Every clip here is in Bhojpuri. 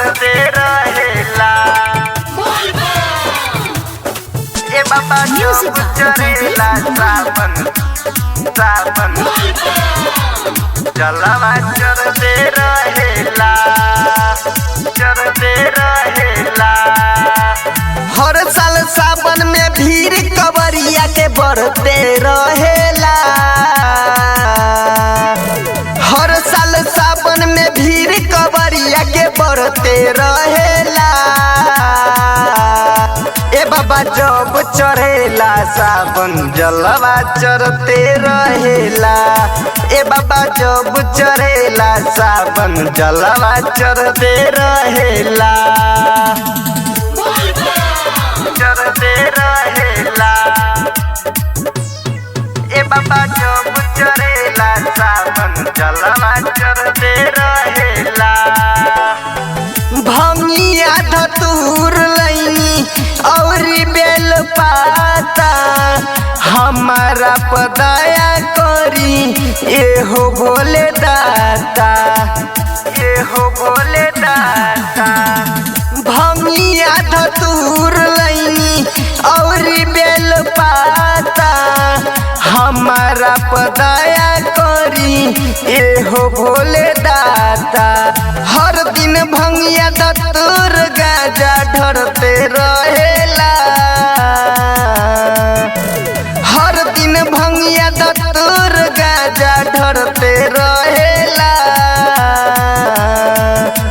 चढ़ते रहेला। ए बाबा जब चढ़ेला सावन सावन जलवा चढ़ते रहेला चढ़ते रहेला। हर साल सावन में भीड़ कवरिया के बढ़ते रहेला। हर साल सावन में भीड़ कवरिया के बढ़ते रहेला। ए बाबा जब चढ़ेला सावन जलवा चढ़ते रहेला। ए बाबा जब चढ़ेला सावन जलवा चढ़ते रहेला चढ़ते रहेला। ए बाबा जब चढ़ेला सावन जलवा चढ़ते रहेला। भंगिया धतूर लईनी और बेल पाता हमारा पदाया करी एहो भोले दाता एहो भोले दाता। भंगिया धतूर लईनी और बेल पाता हमारा पदाया करी एहो भोले दाता। हर दिन भंगिया धतूर गाजा ढरते रहेला। हर दिन भंगिया धतूर गाजा ढरते रहेला।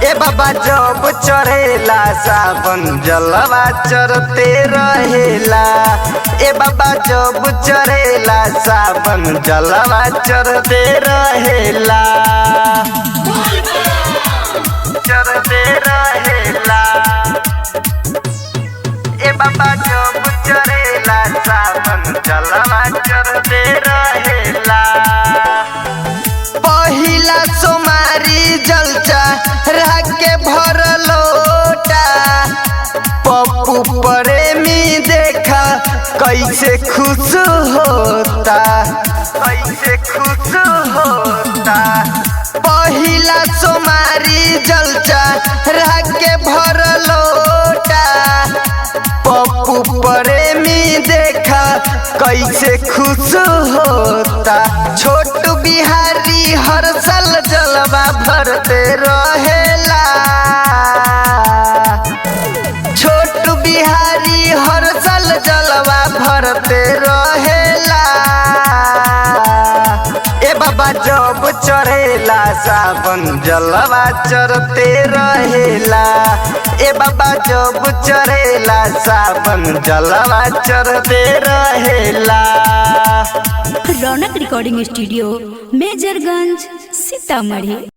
ए बाबा जब चढ़ेला सावन जलवा चढ़ते रहेला। ए बाबा जब चढ़ेला सावन जलवा चढ़ते रहेला चढ़ते रहेला। ए बाबा जब चढ़ेला सावन जलवा चढ़ते रहेला। पहिला सोमारी जलचा रह के भर लोटा पप्पू प्रेमी देखा कैसे खुश होता कैसे खुश होता। पहिला सोमारी जलचा रह के भर लोटा पप्पू प्रेमी देखा कैसे खुश होता। छोटू बिहारी हर साल जलवा भरते रहेला। छोटू बिहारी हर साल जलवा भरते रहेला। ए बाबा जब चढ़ेला सावन जलवा चढ़ते रहेला। ए बाबा जब चढ़ेला सावन जलवा चढ़ते रहेला। रौनक रिकॉर्डिंग स्टूडियो मेजरगंज सीतामढ़ी।